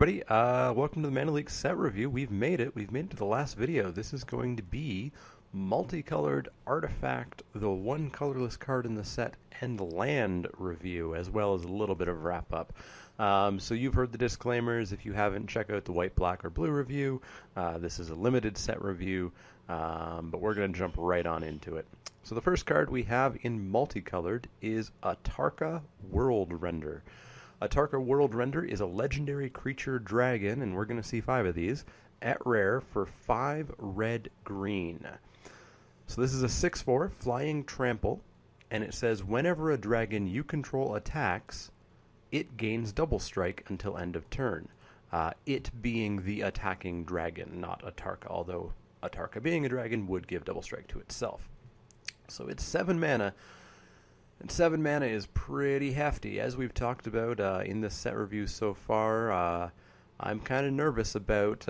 everybody, welcome to the Mana Leek set review. We've made it to the last video. This is going to be multicolored artifact, the one colorless card in the set, and land review, as well as a little bit of wrap up. So you've heard the disclaimers. If you haven't, check out the white, black, or blue review. This is a limited set review, but we're going to jump right on into it. So the first card we have in multicolored is a Tarka World Render. A Tarka World Render is a legendary creature dragon, and we're going to see 5 of these, at rare for 5 red-green. So this is a 6/4 flying trample, and it says whenever a dragon you control attacks, it gains double strike until end of turn. It being the attacking dragon, not a Tarka, although a Tarka being a dragon would give double strike to itself. So it's 7 mana. And 7 mana is pretty hefty. As we've talked about in this set review so far, I'm kind of nervous about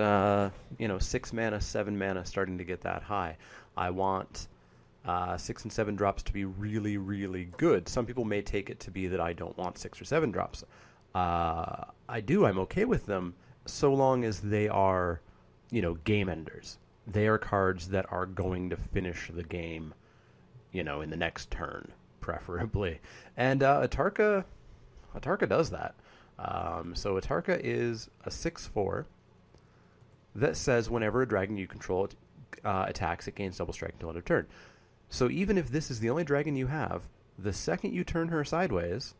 6 mana, 7 mana starting to get that high. I want 6 and 7 drops to be really, really good. Some people may take it to be that I don't want 6 or 7 drops. I do. I'm okay with them so long as they are, game enders. They are cards that are going to finish the game, in the next turn, preferably. And a Tarka does that. So a Tarka is a 6/4 that says whenever a dragon you control attacks, it gains double strike until end of turn. So even if this is the only dragon you have, the second you turn her sideways,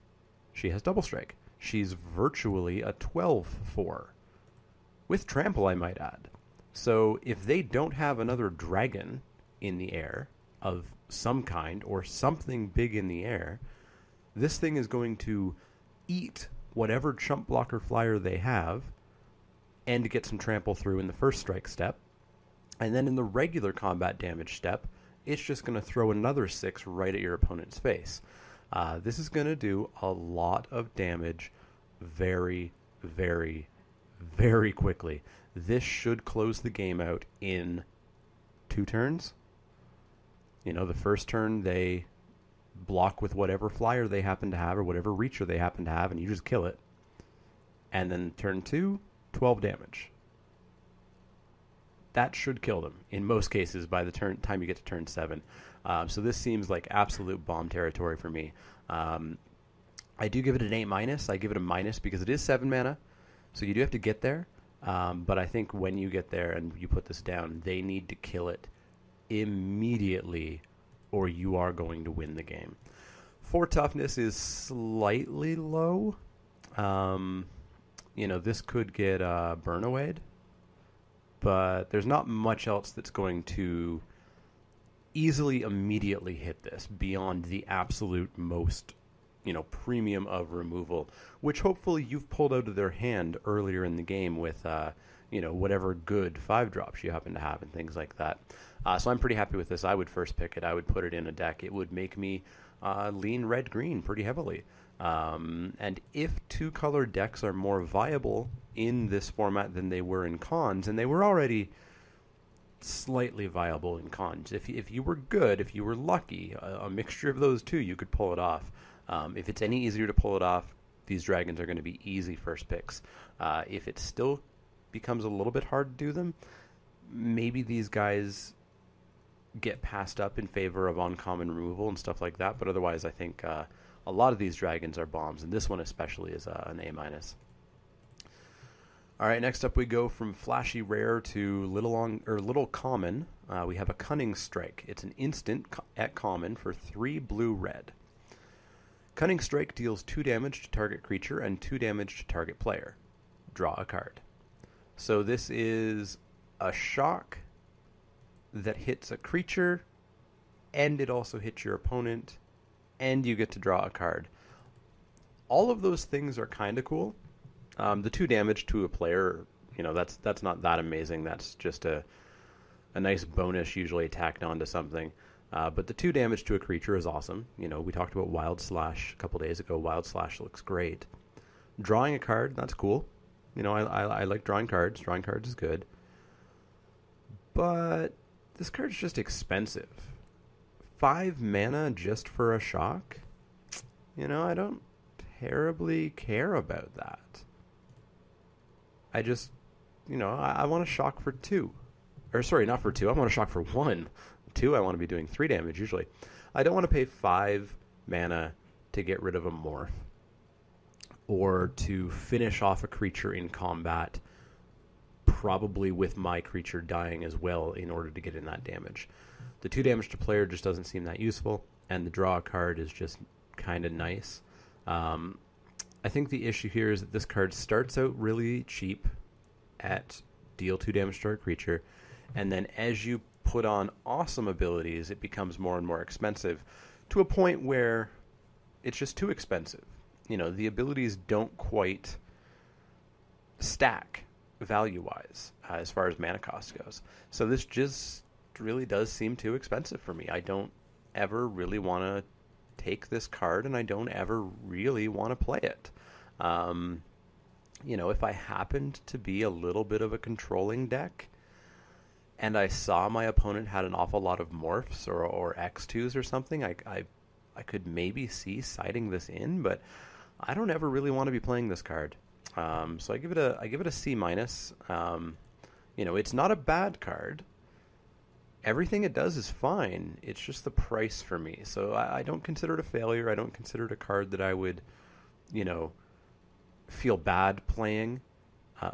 she has double strike. She's virtually a 12/4. With trample, I might add. So if they don't have another dragon in the air of some kind or something big in the air, this thing is going to eat whatever chump blocker flyer they have and get some trample through in the first strike step. And then in the regular combat damage step, it's just going to throw another 6 right at your opponent's face. This is going to do a lot of damage very, very, very quickly. This should close the game out in 2 turns. The first turn they block with whatever flyer they happen to have or whatever reacher they happen to have, and you just kill it. And then turn 2, 12 damage. That should kill them in most cases by the time you get to turn 7. So this seems like absolute bomb territory for me. I do give it an A-. I give it a minus because it is 7 mana, so you do have to get there. But I think when you get there and you put this down, they need to kill it immediately or you are going to win the game. 4 toughness is slightly low. This could get burn-awayed, but there's not much else that's going to easily immediately hit this beyond the absolute most premium of removal, which hopefully you've pulled out of their hand earlier in the game with whatever good 5 drops you happen to have and things like that. So I'm pretty happy with this. I would first pick it. I would put it in a deck. It would make me lean red-green pretty heavily. And if 2-color decks are more viable in this format than they were in cons, and they were already slightly viable in cons, if you were good, if you were lucky, a mixture of those two, you could pull it off. If it's any easier to pull it off, these dragons are going to be easy first picks. If it still becomes a little bit hard to do them, maybe these guys get passed up in favor of uncommon removal and stuff like that, but otherwise I think a lot of these dragons are bombs, and this one especially is an A-. Alright, next up we go from flashy rare to little common. We have a Cunning Strike. It's an instant at common for 3 blue-red. Cunning Strike deals 2 damage to target creature and 2 damage to target player. Draw a card. So this is a shock that hits a creature, and it also hits your opponent, and you get to draw a card. All of those things are kind of cool. The 2 damage to a player, that's not that amazing. That's just a nice bonus usually tacked onto something. But the 2 damage to a creature is awesome. We talked about Wild Slash a couple days ago. Wild Slash looks great. Drawing a card, that's cool. I like drawing cards. Drawing cards is good. But this card's just expensive. 5 mana just for a shock? I don't terribly care about that. I just, I want to shock for 2. Or sorry, not for 2. I want to shock for 1. 2, I want to be doing 3 damage usually. I don't want to pay 5 mana to get rid of a morph, or to finish off a creature in combat, probably with my creature dying as well in order to get in that damage. The 2 damage to player just doesn't seem that useful, and the draw card is just kind of nice. I think the issue here is that this card starts out really cheap at deal 2 damage to our creature, and then as you put on awesome abilities, it becomes more and more expensive to a point where it's just too expensive. The abilities don't quite stack value-wise as far as mana cost goes. So this just really does seem too expensive for me. I don't ever really want to take this card, and I don't ever really want to play it. If I happened to be a little bit of a controlling deck, and I saw my opponent had an awful lot of morphs or X2s or something, I could maybe see siding this in, but I don't ever really want to be playing this card. So I give it a C minus. It's not a bad card. Everything it does is fine. It's just the price for me. So I don't consider it a failure. I don't consider it a card that I would, feel bad playing.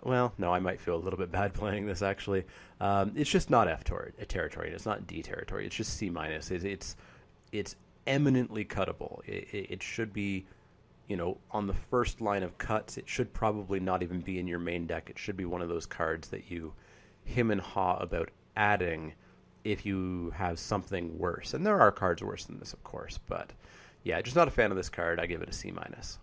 Well, no, I might feel a little bit bad playing this, actually. It's just not F territory. It's not D territory. It's just C minus. It's eminently cuttable. It should be, on the first line of cuts. It should probably not even be in your main deck. It should be one of those cards that you hem and haw about adding if you have something worse. And there are cards worse than this, of course. But, yeah, just not a fan of this card. I give it a C minus.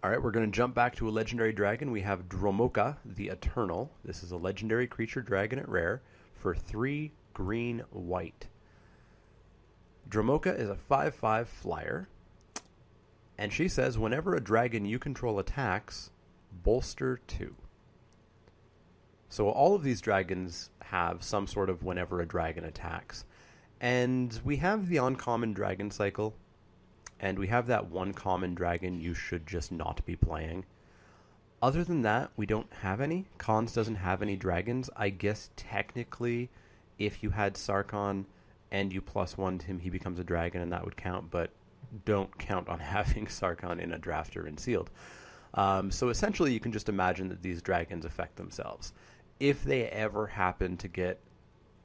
All right, we're going to jump back to a legendary dragon. We have Dromoka, the Eternal. This is a legendary creature dragon at rare for 3 green white. Dromoka is a 5/5 flyer, and she says whenever a dragon you control attacks, bolster 2. So all of these dragons have some sort of whenever a dragon attacks. And we have the uncommon dragon cycle, and we have that one common dragon you should just not be playing. Other than that, we don't have any. Khans doesn't have any dragons. I guess technically, if you had Sarkhan and you +1 to him, he becomes a dragon, and that would count, but don't count on having Sarkhan in a drafter and sealed. So essentially, you can just imagine that these dragons affect themselves. If they ever happen to get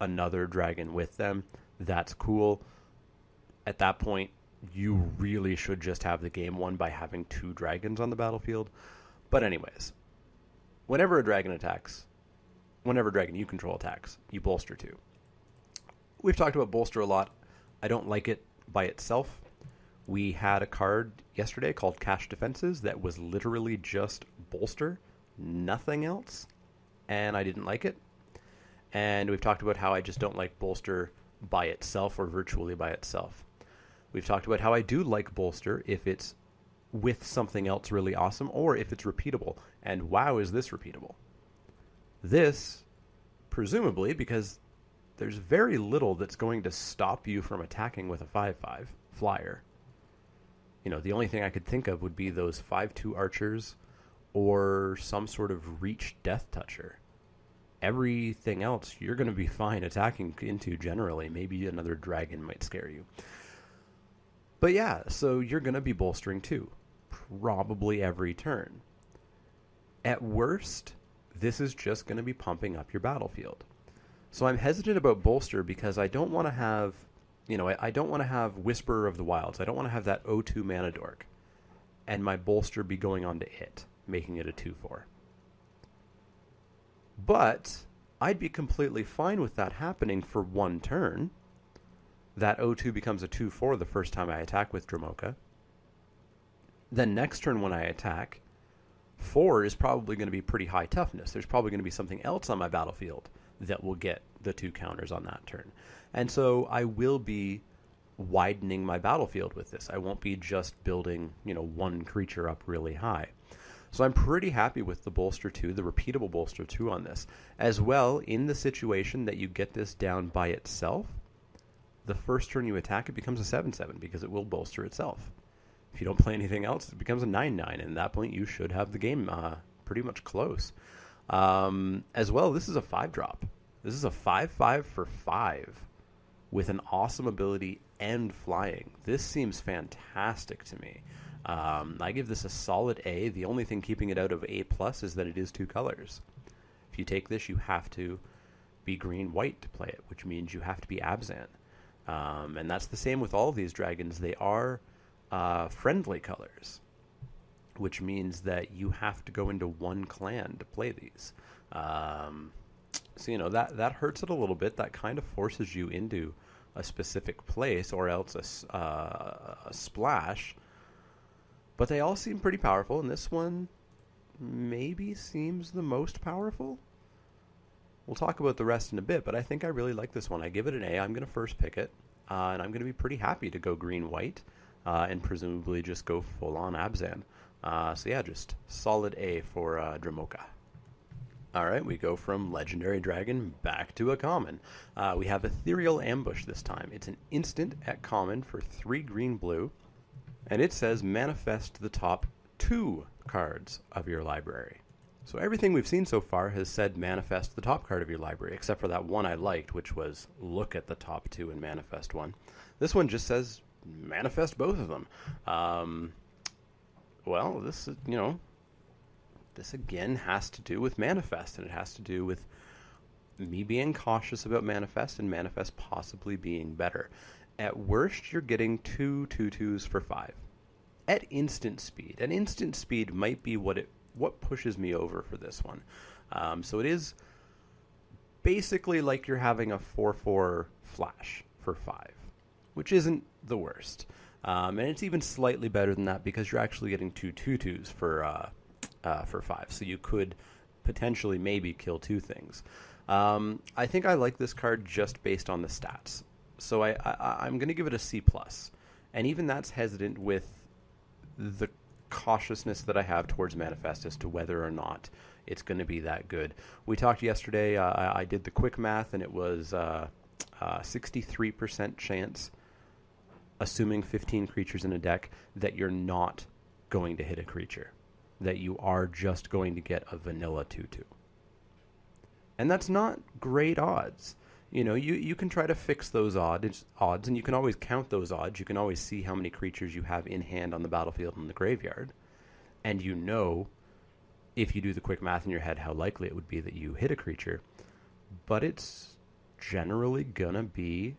another dragon with them, that's cool. At that point, you really should just have the game won by having 2 dragons on the battlefield. But anyways, whenever a dragon attacks, whenever a dragon you control attacks, you bolster 2. We've talked about bolster a lot. I don't like it by itself. We had a card yesterday called Cash Defenses that was literally just bolster, nothing else, and I didn't like it. And we've talked about how I just don't like bolster by itself or virtually by itself. We've talked about how I do like bolster if it's with something else really awesome or if it's repeatable. And wow, is this repeatable. This, presumably, because there's very little that's going to stop you from attacking with a 5/5 flyer. The only thing I could think of would be those 5/2 archers or some sort of reach death toucher. Everything else you're going to be fine attacking into generally. Maybe another dragon might scare you. But yeah, so you're going to be bolstering 2, probably every turn. At worst, this is just going to be pumping up your battlefield. So I'm hesitant about bolster because I don't want to have, I don't want to have Whisperer of the Wilds. I don't want to have that O2 mana dork and my bolster be going on to it, making it a 2/4. But I'd be completely fine with that happening for 1 turn. That O2 becomes a 2/4 the first time I attack with Dromoka. Then next turn when I attack, 4 is probably going to be pretty high toughness. There's probably going to be something else on my battlefield that will get the 2 counters on that turn. And so I will be widening my battlefield with this. I won't be just building, 1 creature up really high. So I'm pretty happy with the bolster 2, the repeatable bolster 2 on this. As well, in the situation that you get this down by itself, the first turn you attack, it becomes a 7/7 because it will bolster itself. If you don't play anything else, it becomes a 9/9, and at that point you should have the game pretty much close. As well, this is a 5-drop. This is a 5/5 for 5 with an awesome ability and flying. This seems fantastic to me. I give this a solid A. The only thing keeping it out of A+ is that it is 2 colors. If you take this, you have to be green-white to play it, which means you have to be Abzan. And that's the same with all of these dragons. They are friendly colors, which means that you have to go into one clan to play these. So, you know, that hurts it a little bit. That kind of forces you into a specific place or else a splash. But they all seem pretty powerful, and this one maybe seems the most powerful. We'll talk about the rest in a bit, but I think I really like this one. I give it an A. I'm going to first pick it, and I'm going to be pretty happy to go green-white and presumably just go full-on Abzan. So yeah, just solid A for Dramoka. Alright, we go from Legendary Dragon back to a common. We have Ethereal Ambush this time. It's an instant at common for 3 green-blue, and it says manifest the top 2 cards of your library. So everything we've seen so far has said manifest the top card of your library, except for that one I liked, which was look at the top 2 and manifest one. This one just says manifest both of them. Well, this is, you know, this again has to do with manifest, and it has to do with me being cautious about manifest and manifest possibly being better. At worst, you're getting 2 2/2s for 5. At instant speed. And instant speed might be what pushes me over for this one. So it is basically like you're having a 4/4 flash for 5, which isn't the worst. And it's even slightly better than that because you're actually getting 2 2/2s for 5. So you could potentially maybe kill 2 things. I think I like this card just based on the stats. So I'm going to give it a C+. And even that's hesitant with the cautiousness that I have towards manifest as to whether or not it's going to be that good. We talked yesterday, I did the quick math, and it was 63% chance, assuming 15 creatures in a deck, that you're not going to hit a creature, that you are just going to get a vanilla 2/2. And that's not great odds. You know, you can try to fix those odds, and you can always count those odds. You can always see how many creatures you have in hand on the battlefield and in the graveyard. And you know, if you do the quick math in your head, how likely it would be that you hit a creature. But it's generally going to be,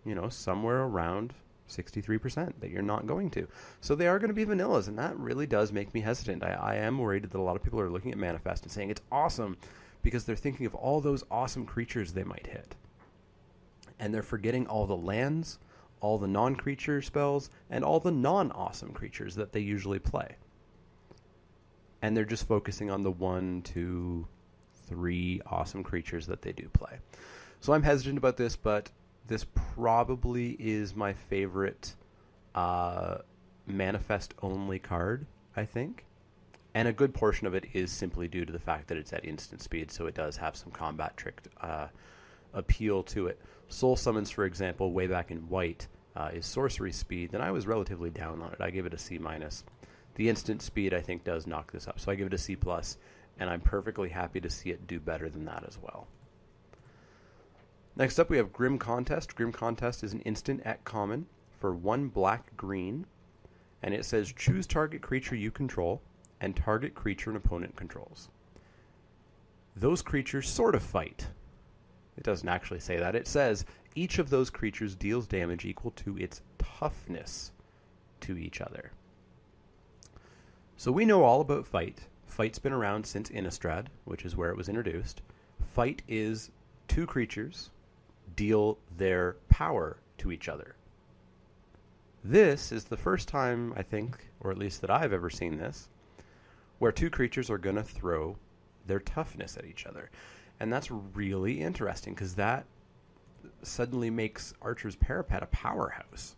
you know, somewhere around 63% that you're not going to. So they are going to be vanillas, and that really does make me hesitant. I am worried that a lot of people are looking at manifest and saying it's awesome, because they're thinking of all those awesome creatures they might hit. And they're forgetting all the lands, all the non-creature spells, and all the non-awesome creatures that they usually play. And they're just focusing on the 1, 2, 3 awesome creatures that they do play. So I'm hesitant about this, but this probably is my favorite manifest-only card, I think. And a good portion of it is simply due to the fact that it's at instant speed, so it does have some combat trick appeal to it. Soul Summons, for example, way back in white, is sorcery speed, and I was relatively down on it. I gave it a C-. The instant speed, I think, does knock this up, so I give it a C+, and I'm perfectly happy to see it do better than that as well. Next up, we have Grim Contest. Grim Contest is an instant at common for 1 black-green, and it says choose target creature you control and target creature an opponent controls. Those creatures sort of fight. It doesn't actually say that. It says each of those creatures deals damage equal to its toughness to each other. So we know all about fight. Fight's been around since Innistrad, which is where it was introduced. Fight is 2 creatures deal their power to each other. This is the first time, I think, or at least that I've ever seen this, where 2 creatures are going to throw their toughness at each other. And that's really interesting, because that suddenly makes Archer's Parapet a powerhouse.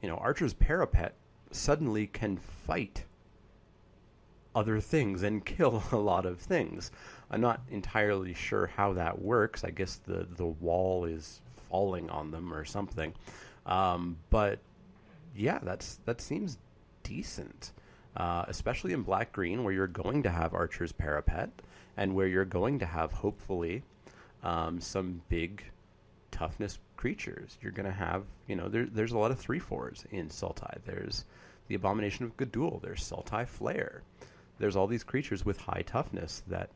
You know, Archer's Parapet suddenly can fight other things and kill a lot of things. I'm not entirely sure how that works. I guess the wall is falling on them or something. But yeah, that seems decent. especially in black-green, where you're going to have Archer's Parapet, and where you're going to have, hopefully, some big toughness creatures. You're going to have, there's a lot of 3/4s in Sultai. There's the Abomination of Gudul. There's Sultai Flare. There's all these creatures with high toughness that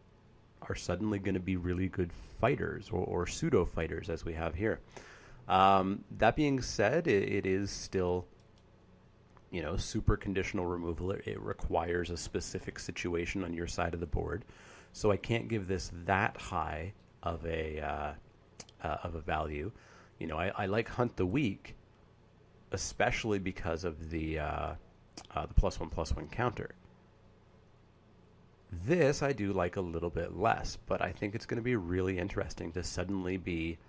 are suddenly going to be really good fighters, or pseudo-fighters, as we have here. That being said, it is still, super conditional removal. It requires a specific situation on your side of the board. So I can't give this that high of a value. I like Hunt the Weak, especially because of the +1/+1 counter. This I do like a little bit less, but I think it's going to be really interesting to suddenly be,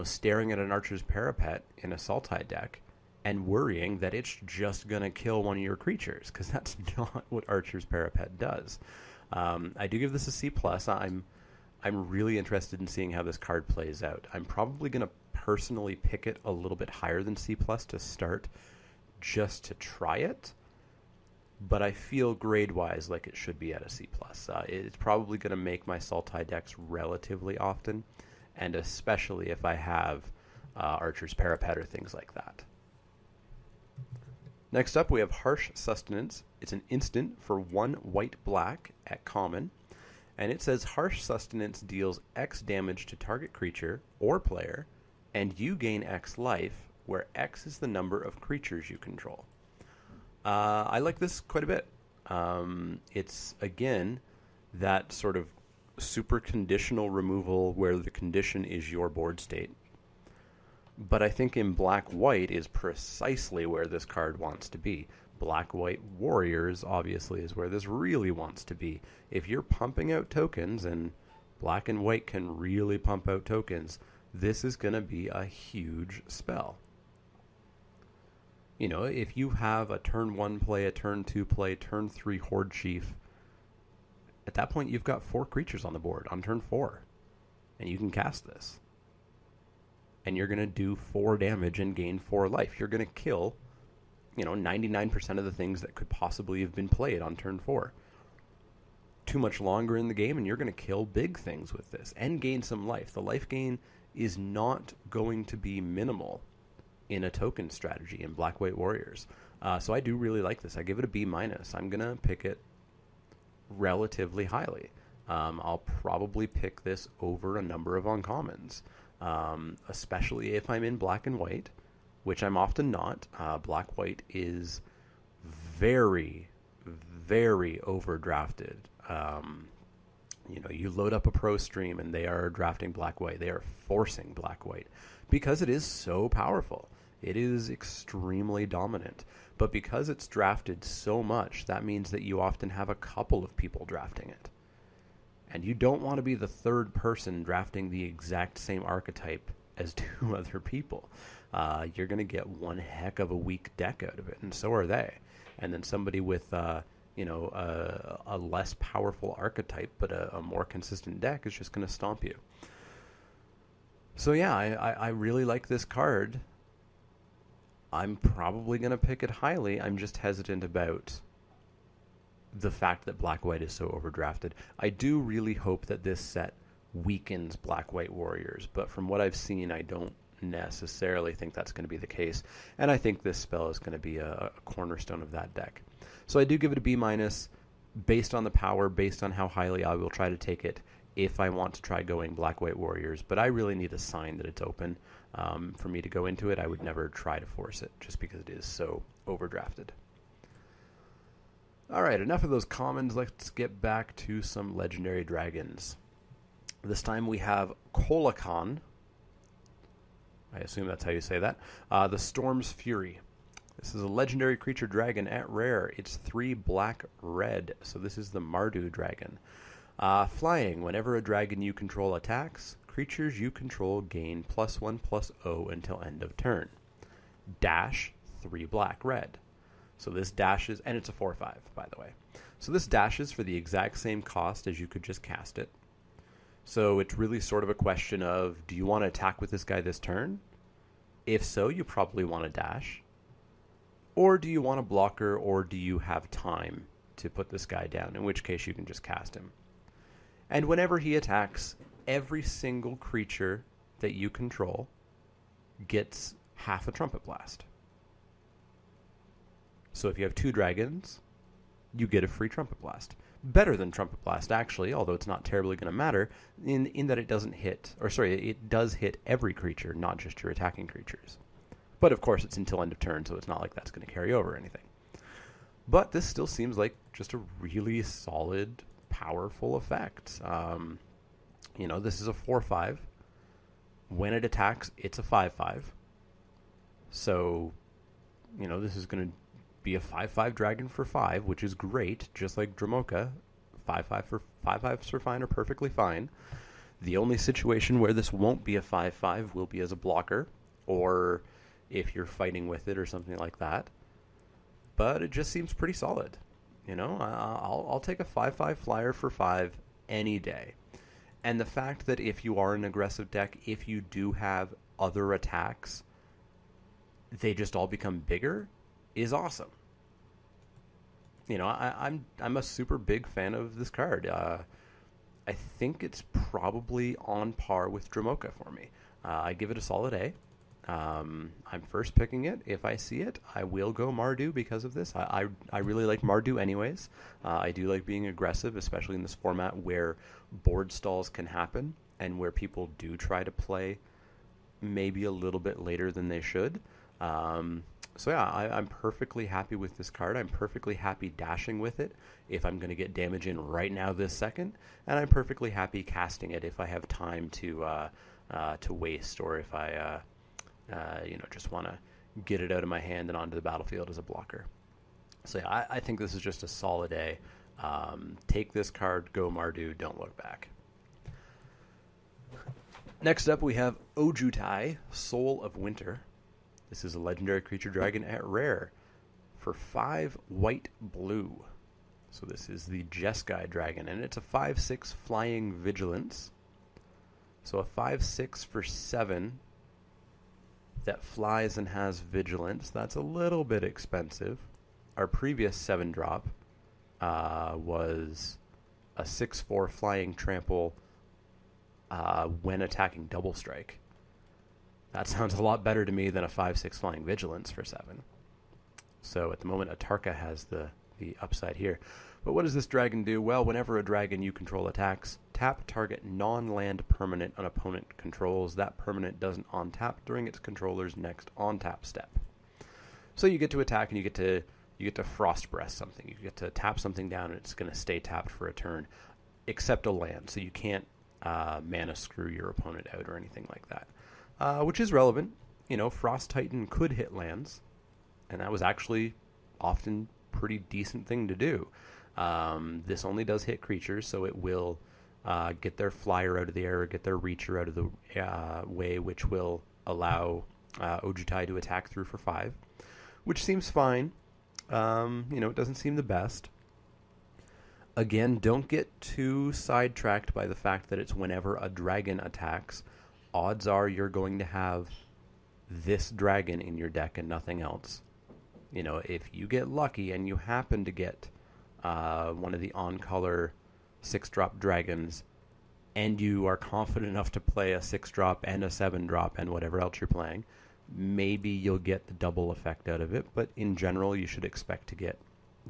staring at an Archer's Parapet in a Sultai deck and worrying that it's just going to kill one of your creatures, because that's not what Archer's Parapet does. I do give this a C+. I'm really interested in seeing how this card plays out. I'm probably going to personally pick it a little bit higher than C+ to start, just to try it. But I feel grade-wise like it should be at a C+. It's probably going to make my Sultai decks relatively often, and especially if I have Archer's Parapet or things like that. Next up, we have Harsh Sustenance. It's an instant for 1 white-black at common, and it says Harsh Sustenance deals X damage to target creature or player, and you gain X life, where X is the number of creatures you control. I like this quite a bit. It's, again, that sort of super conditional removal where the condition is your board state. But I think in black-white is precisely where this card wants to be. Black-white warriors, obviously, is where this really wants to be. If you're pumping out tokens, and black and white can really pump out tokens, this is going to be a huge spell. If you have a turn 1 play, a turn 2 play, turn 3 Horde Chief, at that point you've got 4 creatures on the board on turn 4. And you can cast this. And you're going to do 4 damage and gain 4 life. You're going to kill, 99% of the things that could possibly have been played on turn 4. Too much longer in the game, and you're going to kill big things with this and gain some life. The life gain is not going to be minimal in a token strategy in Black-White Warriors. So I do really like this. I give it a B-. I'm going to pick it relatively highly. I'll probably pick this over a number of uncommons, especially if I'm in black and white, which I'm often not. Black-White is very, very overdrafted. You load up a pro stream and they are drafting Black-White. They are forcing Black-White because it is so powerful. It is extremely dominant. But because it's drafted so much, that means that you often have a couple of people drafting it. And you don't want to be the third person drafting the exact same archetype as 2 other people. You're going to get one heck of a weak deck out of it, and so are they. And then somebody with a less powerful archetype but a more consistent deck is just going to stomp you. So yeah, I really like this card. I'm probably going to pick it highly. I'm just hesitant about the fact that Black-White is so overdrafted. I do really hope that this set weakens Black-White Warriors, but from what I've seen, I don't necessarily think that's going to be the case. And I think this spell is going to be a cornerstone of that deck. So I do give it a B- based on the power, based on how highly I will try to take it if I want to try going Black-White Warriors. But I really need a sign that it's open for me to go into it. I would never try to force it just because it is so overdrafted. All right, enough of those commons. Let's get back to some legendary dragons. This time we have Kolakon. I assume that's how you say that. The Storm's Fury. This is a legendary creature dragon at rare. It's 3 black-red, so this is the Mardu dragon. Flying. Whenever a dragon you control attacks, creatures you control gain +1/+0 until end of turn. Dash, 3 black-red. So this dashes, and it's a 4/5, by the way. So this dashes for the exact same cost as you could just cast it. So it's really sort of a question of, do you want to attack with this guy this turn? If so, you probably want to dash. Or do you want a blocker, or do you have time to put this guy down, in which case you can just cast him. And whenever he attacks, every single creature that you control gets half a Trumpet Blast. So if you have 2 dragons, you get a free Trumpet Blast. Better than Trumpet Blast, actually, although it's not terribly going to matter, in that it doesn't hit, or sorry, it does hit every creature, not just your attacking creatures. But of course, it's until end of turn, so it's not like that's going to carry over or anything. But this still seems like just a really solid, powerful effect. This is a 4/5. When it attacks, it's a 5/5. So, this is going to be a 5/5 dragon for 5, which is great, just like Dramoka. 5/5s for fine are perfectly fine. The only situation where this won't be a 5/5 will be as a blocker, or if you're fighting with it or something like that. But it just seems pretty solid. I'll take a 5/5 flyer for 5 any day. And the fact that if you are an aggressive deck, if you do have other attacks, they just all become bigger, is awesome. I'm a super big fan of this card. I think it's probably on par with Dramoka for me. I give it a solid A. I'm first picking it. If I see it, I will go Mardu because of this. I really like Mardu anyways. I do like being aggressive, especially in this format where board stalls can happen and where people do try to play maybe a little bit later than they should. I'm perfectly happy with this card. I'm perfectly happy dashing with it if I'm going to get damage in right now this second, and I'm perfectly happy casting it if I have time to waste, or if I just want to get it out of my hand and onto the battlefield as a blocker. So I think this is just a solid A. Take this card, go Mardu, don't look back. Next up we have Ojutai, Soul of Winter. This is a legendary creature dragon at rare for 5 white blue. So this is the Jeskai dragon, and it's a 5/6 flying vigilance. So a 5/6 for 7 that flies and has vigilance. That's a little bit expensive. Our previous 7-drop was a 6/4 flying trample when attacking double strike. That sounds a lot better to me than a 5/6 flying vigilance for 7. So at the moment, a Tarka has the upside here. But what does this dragon do? Well, whenever a dragon you control attacks, tap target non-land permanent an opponent controls. That permanent doesn't on-tap during its controller's next on-tap step. So you get to attack and you get to Frost Breath something. You get to tap something down and it's going to stay tapped for a turn, except a land. So you can't mana screw your opponent out or anything like that, which is relevant. Frost Titan could hit lands, and that was actually often pretty decent thing to do. This only does hit creatures, so it will get their flyer out of the air, or get their reacher out of the way, which will allow Ojutai to attack through for 5, which seems fine. It doesn't seem the best. Again, don't get too sidetracked by the fact that it's whenever a dragon attacks. Odds are you're going to have this dragon in your deck and nothing else. If you get lucky and you happen to get one of the on-color 6-drop dragons, and you are confident enough to play a 6-drop and a 7-drop and whatever else you're playing, maybe you'll get the double effect out of it. But in general, you should expect to get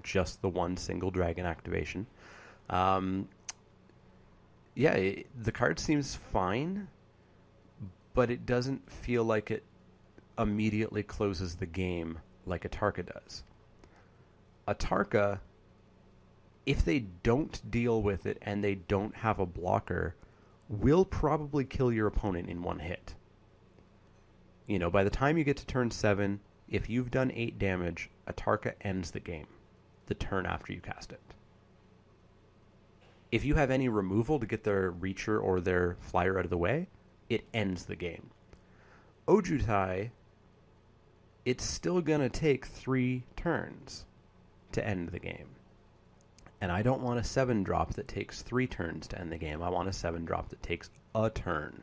just the one single dragon activation. The card seems fine, but it doesn't feel like it immediately closes the game like a Tarka does. A Tarka, if they don't deal with it and they don't have a blocker, will probably kill your opponent in one hit. By the time you get to turn 7, if you've done 8 damage, a Tarka ends the game the turn after you cast it. If you have any removal to get their reacher or their flyer out of the way, it ends the game. Ojutai, it's still going to take 3 turns to end the game. And I don't want a 7-drop that takes 3 turns to end the game. I want a 7-drop that takes a turn.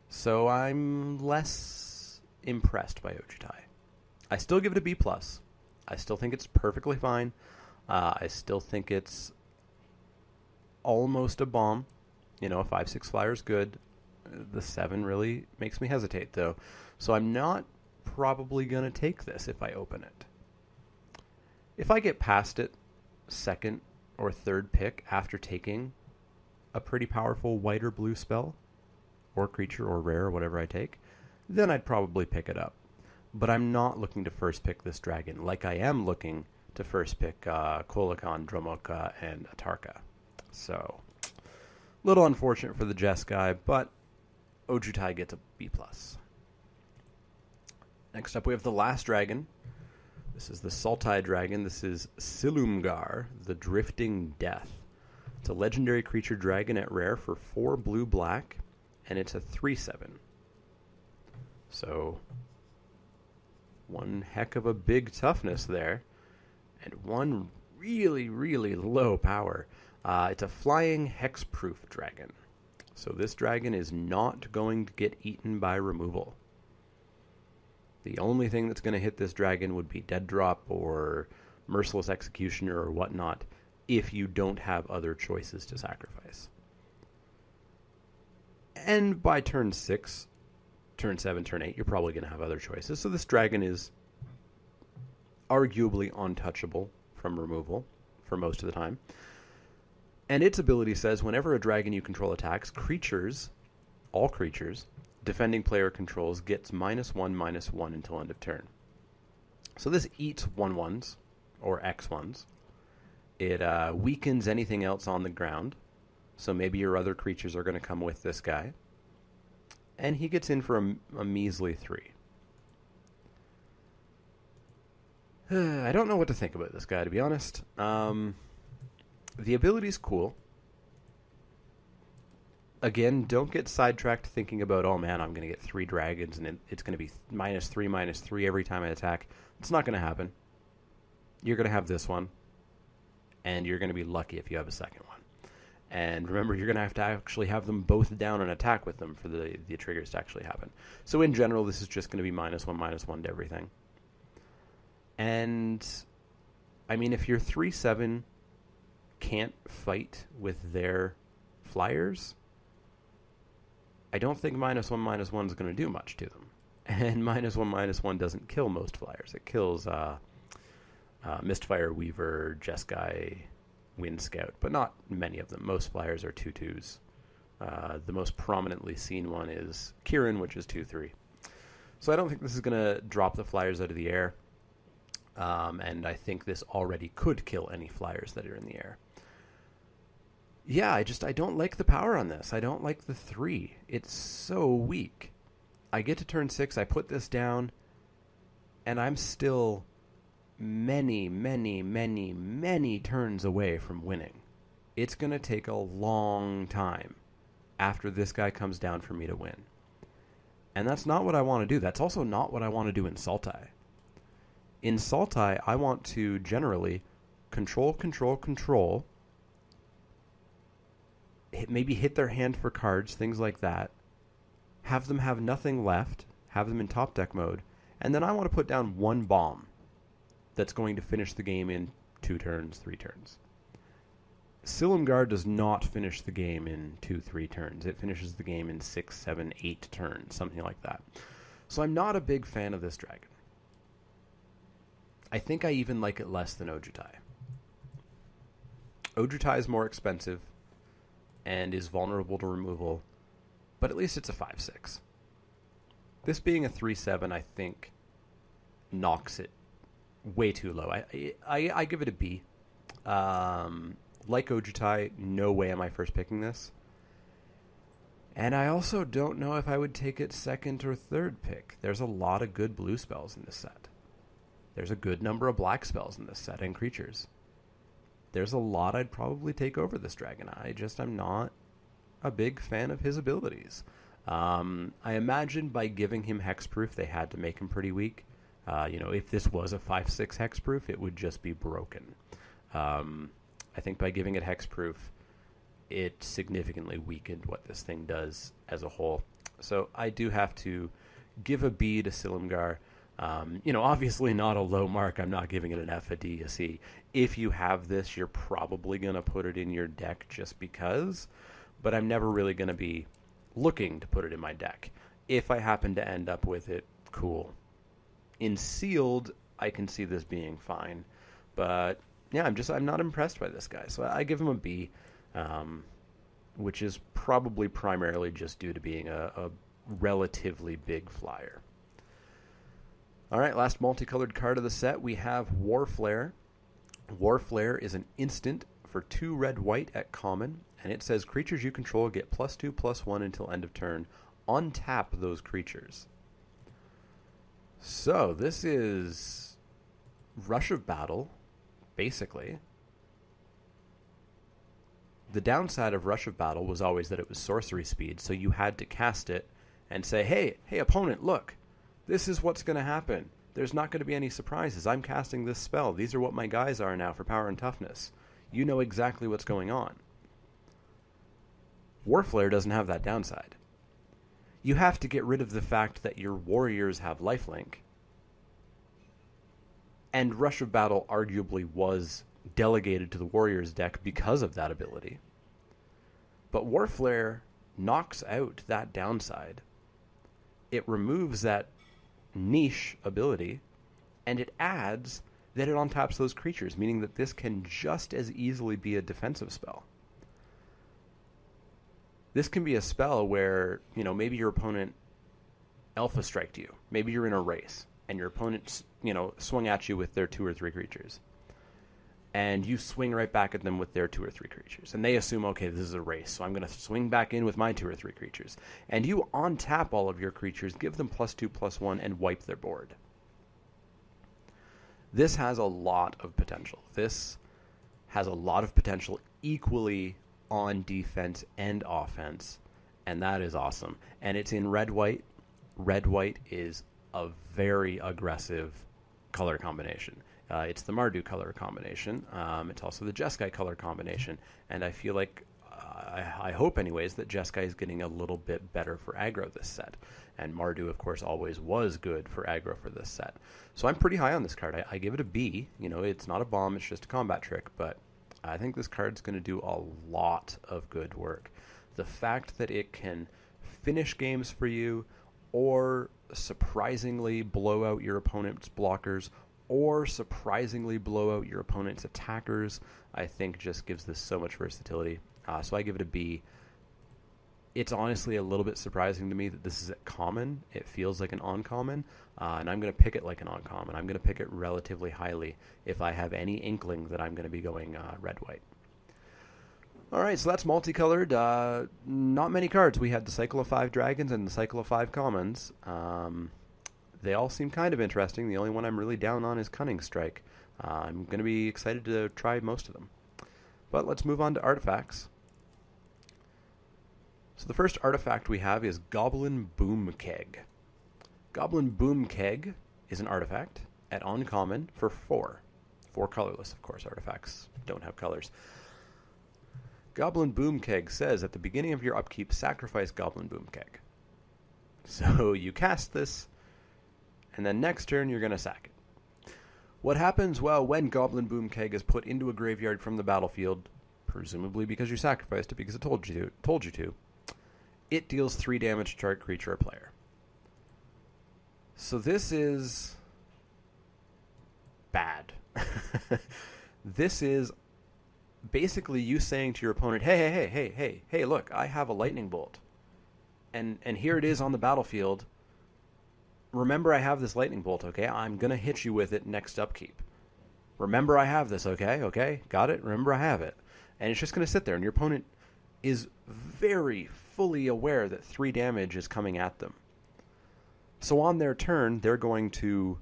So I'm less impressed by Ojutai. I still give it a B+. I still think it's perfectly fine. I still think it's almost a bomb. You know, a 5/6 flyer is good. The 7 really makes me hesitate, though. So I'm not probably going to take this if I open it. If I get past it, second or third pick after taking a pretty powerful white or blue spell, or creature or rare or whatever I take, then I'd probably pick it up. But I'm not looking to first pick this dragon like I am looking to first pick Kolakan, Dromoka, and a Tarka. So, little unfortunate for the Jess guy, but Ojutai gets a B+. Next up we have the last dragon. This is the Sultai dragon. This is Silumgar, the Drifting Death. It's a legendary creature dragon at rare for 4 blue-black, and it's a 3/7. So, one heck of a big toughness there, and one really, really low power. It's a flying hexproof dragon. So this dragon is not going to get eaten by removal. The only thing that's going to hit this dragon would be Dead Drop or Merciless Executioner or whatnot, if you don't have other choices to sacrifice. And by turn 6, turn 7, turn 8, you're probably going to have other choices. So this dragon is arguably untouchable from removal for most of the time. And its ability says whenever a dragon you control attacks, creatures, all creatures, defending player controls gets -1/-1 until end of turn. So this eats 1/1s or X1s. It weakens anything else on the ground. So maybe your other creatures are going to come with this guy. And he gets in for a measly 3. I don't know what to think about this guy, to be honest. The ability's cool. Again, don't get sidetracked thinking about, oh man, I'm going to get 3 dragons and it's going to be -3/-3 every time I attack. It's not going to happen. You're going to have this one, and you're going to be lucky if you have a second one. And remember, you're going to have to actually have them both down and attack with them for the triggers to actually happen. So in general, this is just going to be -1/-1 to everything. And, I mean, if your 3/7 can't fight with their flyers, I don't think -1/-1 is going to do much to them. And -1/-1 doesn't kill most flyers. It kills Mistfire, Weaver, Jeskai, Wind Scout, but not many of them. Most flyers are 2/2s. The most prominently seen one is Kirin, which is 2/3. So I don't think this is going to drop the flyers out of the air. And I think this already could kill any flyers that are in the air. Yeah, I don't like the power on this. I don't like the 3. It's so weak. I get to turn 6, I put this down, and I'm still many, many, many, many turns away from winning. It's going to take a long time after this guy comes down for me to win. And that's not what I want to do. That's also not what I want to do in Sultai. In Sultai, I want to generally control, maybe hit their hand for cards, things like that, have them have nothing left, have them in top deck mode, and then I want to put down one bomb that's going to finish the game in 2 turns, 3 turns. Silumgar does not finish the game in 2, 3 turns. It finishes the game in 6, 7, 8 turns, something like that. So I'm not a big fan of this dragon. I think I even like it less than Ojutai. Ojutai is more expensive and is vulnerable to removal, but at least it's a 5/6. This being a 3/7, I think, knocks it way too low. I give it a B. Like Ojutai, no way am I first picking this. And I also don't know if I would take it second or third pick. There's a lot of good blue spells in this set. There's a good number of black spells in this set and creatures. There's a lot I'd probably take over this dragon. I'm not a big fan of his abilities. I imagine by giving him hexproof, they had to make him pretty weak. If this was a 5/6 hexproof, it would just be broken. I think by giving it hexproof, it significantly weakened what this thing does as a whole. So I do have to give a B to Silumgar, Obviously not a low mark. I'm not giving it an F, a D, a C. If you have this, you're probably going to put it in your deck just because, but I'm never really going to be looking to put it in my deck. If I happen to end up with it, cool. In sealed, I can see this being fine, but yeah, I'm not impressed by this guy, so I give him a B, which is probably primarily just due to being a relatively big flyer. All right, last multicolored card of the set, we have Warflare. Warflare is an instant for 2 red-white at common, and it says creatures you control get +2/+1 until end of turn. Untap those creatures. So this is Rush of Battle, basically. The downside of Rush of Battle was always that it was sorcery speed, so you had to cast it and say, hey opponent, look, this is what's going to happen. There's not going to be any surprises. I'm casting this spell. These are what my guys are now for power and toughness. You know exactly what's going on. Warflare doesn't have that downside. You have to get rid of the fact that your warriors have lifelink. And Rush of Battle arguably was delegated to the warriors deck because of that ability. But Warflare knocks out that downside. It removes that niche ability, and it adds that it untaps those creatures, meaning that this can just as easily be a defensive spell. This can be a spell where, maybe your opponent alpha striked you. Maybe you're in a race, and your opponent, swung at you with their 2 or 3 creatures. And you swing right back at them with their 2 or 3 creatures. And they assume, okay, this is a race, so I'm going to swing back in with my 2 or 3 creatures. And you untap all of your creatures, give them +2/+1, and wipe their board. This has a lot of potential. This has a lot of potential equally on defense and offense, and that is awesome. And it's in red-white. Red-white is a very aggressive color combination. It's the Mardu color combination. It's also the Jeskai color combination. And I feel like, I hope anyways, that Jeskai is getting a little bit better for aggro this set. And Mardu, of course, always was good for aggro for this set. So I'm pretty high on this card. I give it a B. It's not a bomb, it's just a combat trick. But I think this card's going to do a lot of good work. The fact that it can finish games for you, or surprisingly blow out your opponent's blockers, or surprisingly blow out your opponent's attackers, I think just gives this so much versatility. So I give it a B. It's honestly a little bit surprising to me that this is at common. It feels like an uncommon, and I'm going to pick it like an uncommon. I'm going to pick it relatively highly if I have any inkling that I'm going to be going red-white. All right, so that's multicolored. Not many cards. We had the Cycle of 5 Dragons and the Cycle of 5 Commons. They all seem kind of interesting. The only one I'm really down on is Cunning Strike. I'm going to be excited to try most of them. But let's move on to artifacts. So the first artifact we have is Goblin Boom Keg. Goblin Boom Keg is an artifact at uncommon for 4. 4 colorless, of course. Artifacts don't have colors. Goblin Boom Keg says at the beginning of your upkeep, sacrifice Goblin Boom Keg. So you cast this, and then next turn you're going to sack it. What happens? Well, when Goblin Boom Keg is put into a graveyard from the battlefield, presumably because you sacrificed it because it told you to, it deals 3 damage to target creature or player. So this is bad. This is basically you saying to your opponent, hey, look, I have a lightning bolt. And here it is on the battlefield. Remember I have this lightning bolt, okay? I'm going to hit you with it next upkeep. Remember I have this, okay? Got it? Remember I have it. And it's just going to sit there, and your opponent is very fully aware that 3 damage is coming at them. So on their turn, they're going to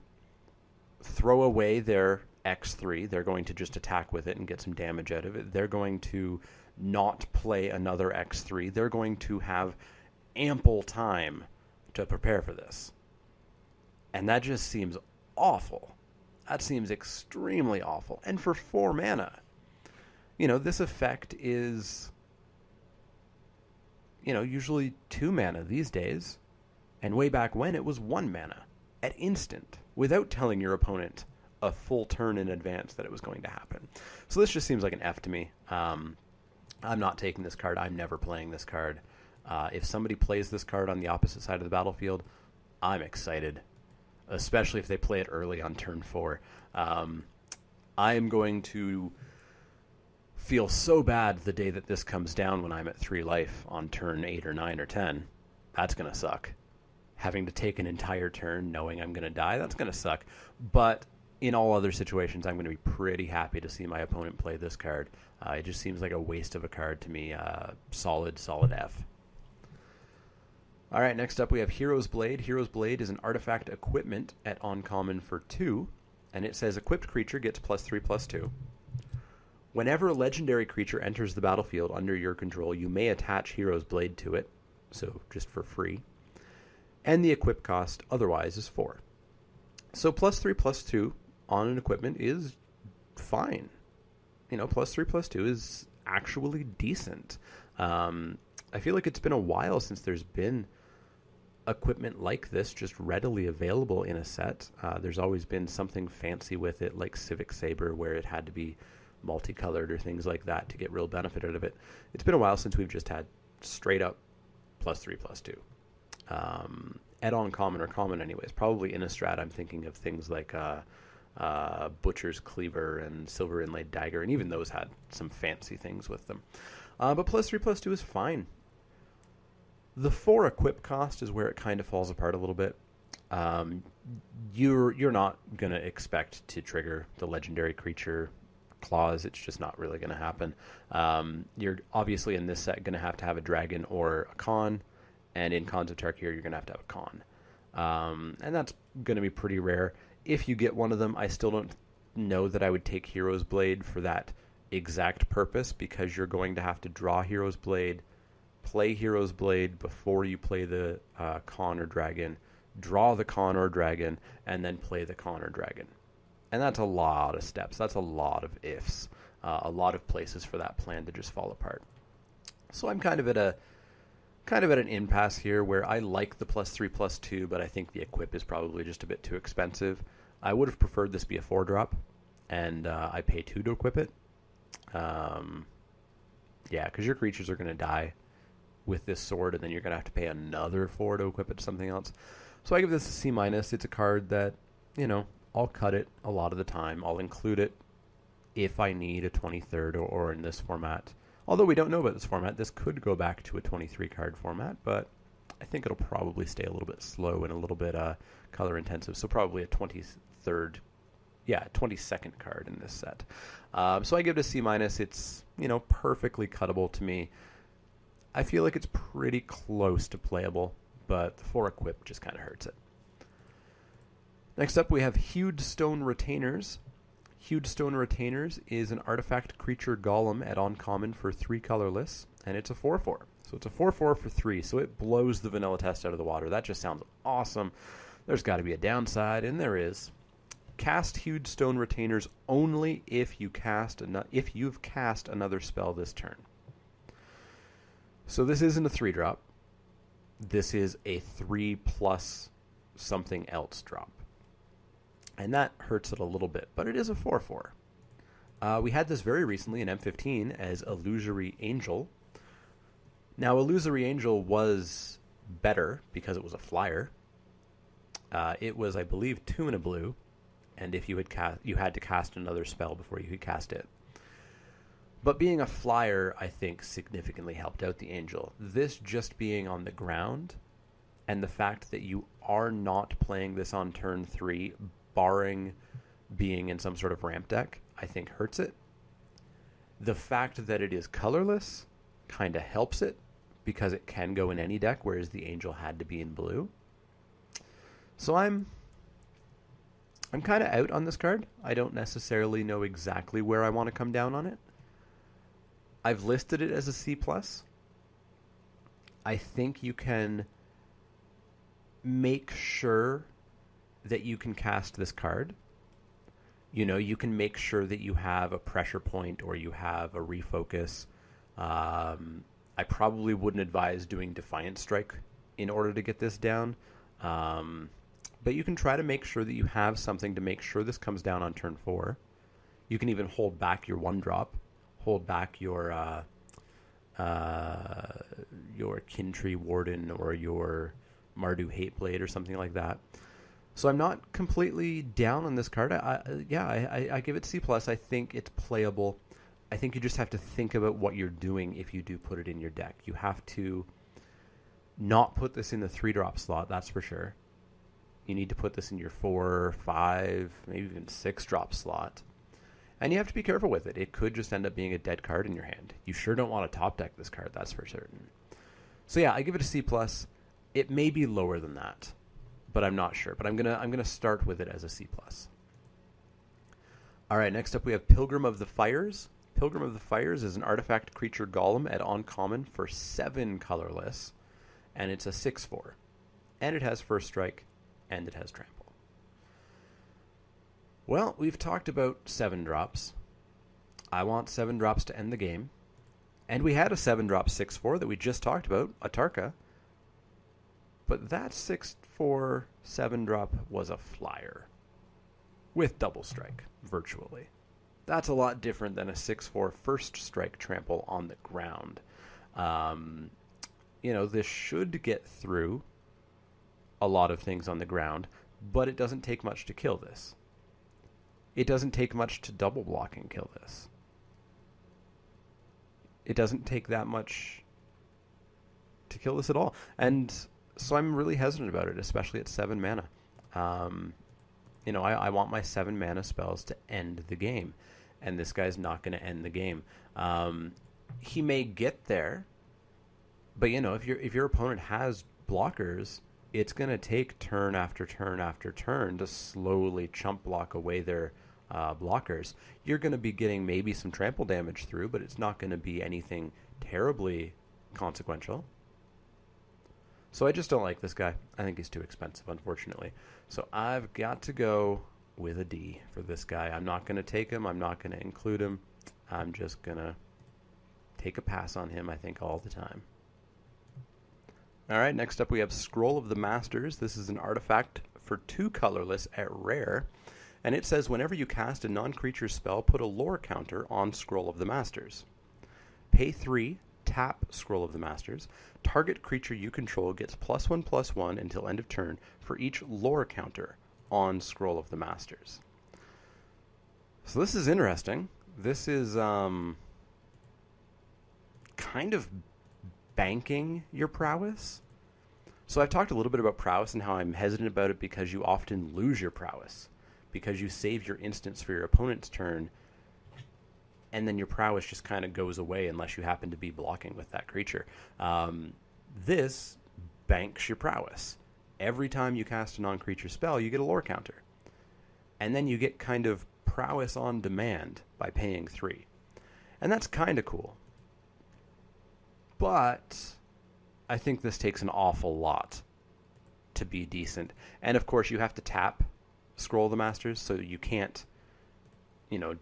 throw away their X3. They're going to just attack with it and get some damage out of it. They're going to not play another X3. They're going to have ample time to prepare for this. And that just seems awful. That seems extremely awful. And for 4 mana, this effect is, usually 2 mana these days. And way back when, it was 1 mana. at instant without telling your opponent a full turn in advance that it was going to happen. So this just seems like an F to me. I'm not taking this card. I'm never playing this card. If somebody plays this card on the opposite side of the battlefield, I'm excited, especially if they play it early on turn 4. I am going to feel so bad the day that this comes down when I'm at 3 life on turn 8 or 9 or 10. That's going to suck. Having to take an entire turn knowing I'm going to die, that's going to suck. But in all other situations, I'm going to be pretty happy to see my opponent play this card. It just seems like a waste of a card to me. Solid F. All right, next up we have Hero's Blade. Hero's Blade is an artifact equipment at uncommon for 2, and it says equipped creature gets +3/+2. Whenever a legendary creature enters the battlefield under your control, you may attach Hero's Blade to it, so just for free. And the equip cost otherwise is 4. So +3/+2 on an equipment is fine. You know, +3/+2 is actually decent. I feel like it's been a while since there's been equipment like this just readily available in a set. There's always been something fancy with it, like Civic Saber, where it had to be multicolored or things like that to get real benefit out of it. It's been a while since we've just had straight up +3/+2. At uncommon or common anyways. Probably in a strat I'm thinking of things like Butcher's Cleaver and Silver Inlaid Dagger, and even those had some fancy things with them. But +3/+2 is fine. The 4 equip cost is where it kind of falls apart a little bit. You're not going to expect to trigger the legendary creature clause. It's just not really going to happen. You're obviously in this set going to have a dragon or a con, and in Cons of Tarka you're going to have a con. And that's going to be pretty rare. If you get one of them, I still don't know that I would take Hero's Blade for that exact purpose, because you're going to have to draw Hero's Blade, play Hero's Blade before you play the con or dragon, draw the con or dragon, and then play the con or dragon. And that's a lot of steps. That's a lot of ifs. A lot of places for that plan to just fall apart. So I'm kind of at an impasse here where I like the +3/+2, but I think the equip is probably just a bit too expensive. I would have preferred this be a 4-drop, and I pay 2 to equip it. Yeah, because your creatures are going to die with this sword, and then you're going to have to pay another 4 to equip it to something else. So I give this a C-. It's a card that, you know, I'll cut it a lot of the time. I'll include it if I need a 23rd or in this format. Although we don't know about this format, this could go back to a 23-card format, but I think it'll probably stay a little bit slow and a little bit color intensive, so probably a 22nd card in this set. So I give it a C-. It's, you know, perfectly cuttable to me. I feel like it's pretty close to playable, but the 4 equip just kind of hurts it. Next up, we have Hued Stone Retainers. Hued Stone Retainers is an artifact creature golem at uncommon for 3 colorless, and it's a 4/4. So it's a 4/4 for 3, so it blows the vanilla test out of the water. That just sounds awesome. There's got to be a downside, and there is. Cast Hued Stone Retainers only if you've cast another spell this turn. So this isn't a 3-drop. This is a 3+ something else drop. And that hurts it a little bit, but it is a 4/4. We had this very recently in M15 as Illusory Angel. Now, Illusory Angel was better because it was a flyer. It was, I believe, 2 and a blue, and if you had to cast another spell before you could cast it. But being a flyer, I think, significantly helped out the Angel. This just being on the ground, and the fact that you are not playing this on turn 3, barring being in some sort of ramp deck, I think hurts it. The fact that it is colorless kind of helps it, because it can go in any deck, whereas the Angel had to be in blue. So I'm kind of out on this card. I don't necessarily know exactly where I want to come down on it. I've listed it as a C+. I think you can make sure that you can cast this card. You know, you can make sure that you have a pressure point or you have a refocus. I probably wouldn't advise doing Defiant Strike in order to get this down. But you can try to make sure that you have something to make sure this comes down on turn 4. You can even hold back your 1-drop, hold back your Kintree Warden or your Mardu Hateblade or something like that. So I'm not completely down on this card. I give it C+. I think it's playable. I think you just have to think about what you're doing if you do put it in your deck. You have to not put this in the 3-drop slot, that's for sure. You need to put this in your 4, 5, maybe even 6-drop slot. And you have to be careful with it. It could just end up being a dead card in your hand. You sure don't want to top deck this card, that's for certain. So yeah, I give it a C+. It may be lower than that, but I'm not sure. But I'm gonna start with it as a C+. All right, next up we have Pilgrim of the Fires. Pilgrim of the Fires is an artifact creature golem at uncommon for 7 colorless, and it's a 6/4. And it has First Strike, and it has Trample. Well, we've talked about 7-drops. I want 7 drops to end the game. And we had a 7-drop 6/4 that we just talked about, a Tarka. But that 6/4 7-drop was a flyer. With double strike, virtually. That's a lot different than a 6/4 First Strike trample on the ground. This should get through a lot of things on the ground, but it doesn't take much to kill this. It doesn't take much to double block and kill this. It doesn't take that much to kill this at all. And so I'm really hesitant about it, especially at 7 mana. I want my 7 mana spells to end the game, and this guy's not going to end the game. He may get there, but if your opponent has blockers, it's going to take turn after turn after turn to slowly chump block away their blockers. You're going to be getting maybe some trample damage through, but it's not going to be anything terribly consequential. So I just don't like this guy. I think he's too expensive, unfortunately. So I've got to go with a D for this guy. I'm not going to take him. I'm not going to include him. I'm just going to take a pass on him, I think, all the time. All right, next up we have Scroll of the Masters. This is an artifact for 2 colorless at rare. And it says whenever you cast a non-creature spell, put a lore counter on Scroll of the Masters. Pay 3, tap Scroll of the Masters. Target creature you control gets +1/+1 until end of turn for each lore counter on Scroll of the Masters. So this is interesting. This is kind of banking your prowess. So I've talked a little bit about prowess and how I'm hesitant about it because you often lose your prowess. Because you save your instants for your opponent's turn, and then your prowess just kind of goes away unless you happen to be blocking with that creature. This banks your prowess. Every time you cast a non-creature spell, you get a lore counter. And then you get kind of prowess on demand by paying 3. And that's kind of cool. But I think this takes an awful lot to be decent. And of course, you have to tap Scroll of the Masters, so you can't,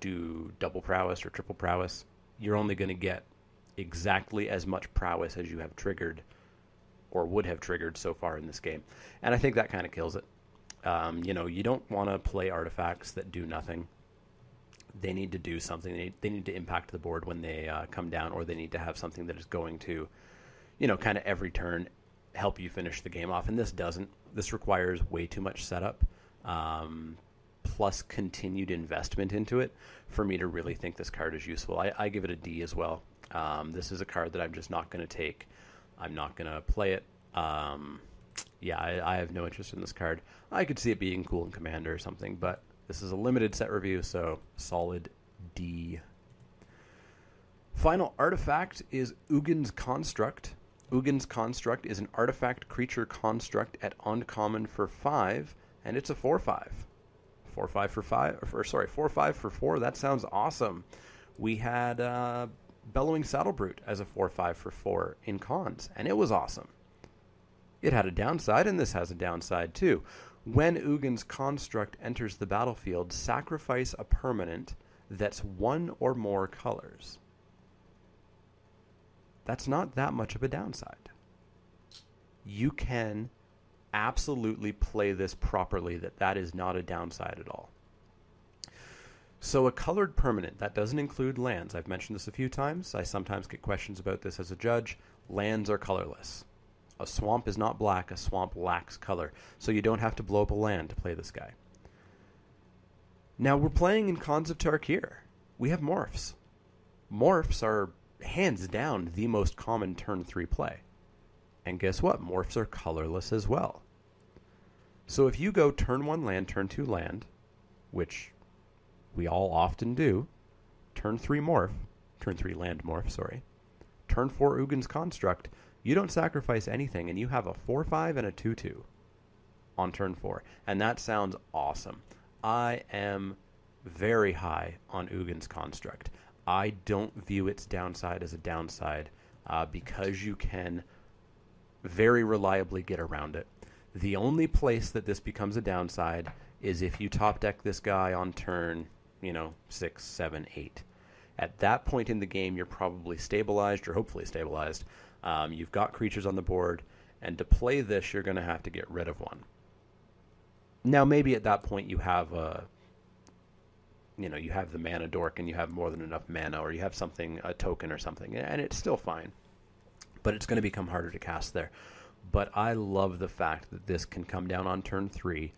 do double prowess or triple prowess. You're only going to get exactly as much prowess as you have triggered or would have triggered so far in this game. And I think that kind of kills it. You don't want to play artifacts that do nothing. They need to do something. They need to impact the board when they come down, or they need to have something that is going to, kind of every turn help you finish the game off. And this doesn't. This requires way too much setup, plus continued investment into it for me to really think this card is useful. I give it a D as well. This is a card that I'm just not going to take. I'm not going to play it. I have no interest in this card. I could see it being cool in Commander or something, but this is a limited set review, so solid D. Final artifact is Egans Construct. Egans Construct is an artifact creature construct at uncommon for 5, and it's a 4/5. 4/5 for 5, 4/5 for 4. That sounds awesome. We had Bellowing Saddlebrute as a 4/5 for 4 in cons, and it was awesome. It had a downside, and this has a downside too. When Egans Construct enters the battlefield, sacrifice a permanent that's 1 or more colors. That's not that much of a downside. You can absolutely play this properly, that is not a downside at all. So a colored permanent, that doesn't include lands. I've mentioned this a few times. I sometimes get questions about this as a judge. Lands are colorless. A swamp is not black. A swamp lacks color. So you don't have to blow up a land to play this guy. Now we're playing in Khans of Tarkir. We have morphs. Morphs are hands down the most common turn 3 play. And guess what? Morphs are colorless as well. So if you go turn 1 land, turn 2 land, which we all often do, turn 3 land morph, sorry. Turn 4 Egans Construct, you don't sacrifice anything, and you have a 4/5 and a 2/2 on turn 4. And that sounds awesome. I am very high on Egans Construct. I don't view its downside as a downside because you can very reliably get around it. The only place that this becomes a downside is if you top deck this guy on turn 6, 7, 8. At that point in the game, you're probably stabilized, or hopefully stabilized. You've got creatures on the board, and to play this, you're going to have to get rid of one. Now, maybe at that point you have you have the mana dork, and you have more than enough mana, or you have something, a token or something, and it's still fine. But it's going to become harder to cast there. But I love the fact that this can come down on turn 3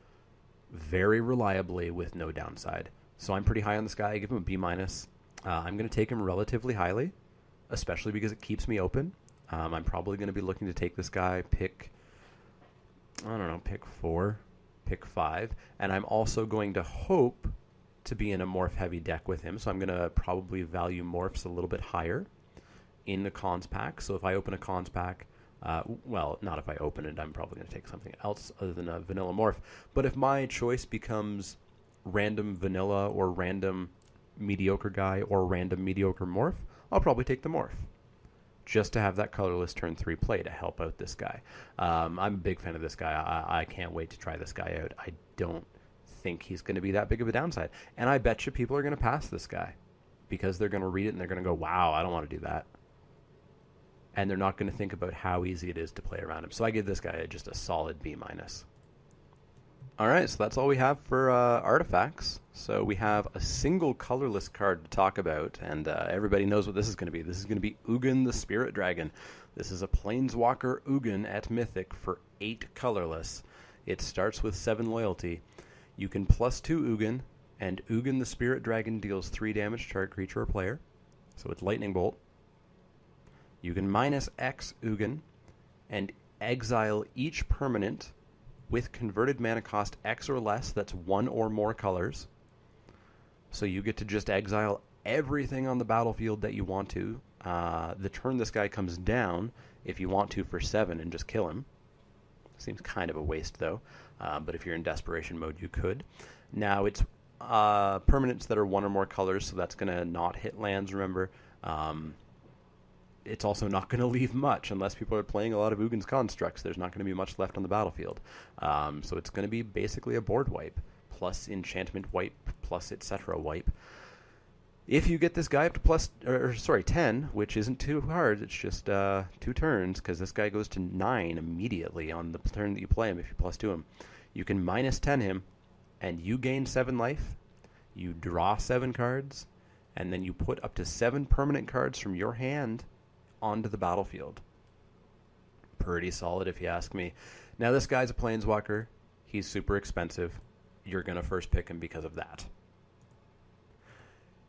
very reliably with no downside. So I'm pretty high on this guy. I give him a B-. I'm going to take him relatively highly, especially because it keeps me open. I'm probably going to be looking to take this guy, pick 4, pick 5. And I'm also going to hope to be in a morph-heavy deck with him. So I'm going to probably value morphs a little bit higher in the cons pack. So if I open a cons pack, well, not if I open it, I'm probably going to take something else other than a vanilla morph. But if my choice becomes random vanilla or random mediocre guy or random mediocre morph, I'll probably take the morph just to have that colorless turn 3 play to help out this guy. I'm a big fan of this guy. I can't wait to try this guy out. I don't think he's going to be that big of a downside. And I bet you people are going to pass this guy because they're going to read it and they're going to go, wow, I don't want to do that. And they're not going to think about how easy it is to play around him. So I give this guy just a solid B-. All right, so that's all we have for artifacts. So we have a single colorless card to talk about, and everybody knows what this is going to be. This is going to be Mugen the Spirit Dragon. This is a Planeswalker Mugen at Mythic for 8 colorless. It starts with 7 loyalty. You can +2 Mugen, and Mugen the Spirit Dragon deals 3 damage to target creature or player. So it's Lightning Bolt. You can -X Mugen, and exile each permanent with converted mana cost X or less, that's 1 or more colors. So you get to just exile everything on the battlefield that you want to. The turn this guy comes down, if you want to, for 7 and just kill him. Seems kind of a waste, though. But if you're in desperation mode, you could. Now, it's permanents that are 1 or more colors, so that's going to not hit lands, remember. It's also not going to leave much unless people are playing a lot of Egans Constructs. There's not going to be much left on the battlefield. So it's going to be basically a board wipe, plus enchantment wipe, plus etc. wipe. If you get this guy up to 10, which isn't too hard, it's just 2 turns, because this guy goes to 9 immediately on the turn that you play him if you +2 him. You can -10 him, and you gain 7 life, you draw 7 cards, and then you put up to 7 permanent cards from your hand onto the battlefield. Pretty solid if you ask me. Now this guy's a Planeswalker. He's super expensive. You're going to first pick him because of that.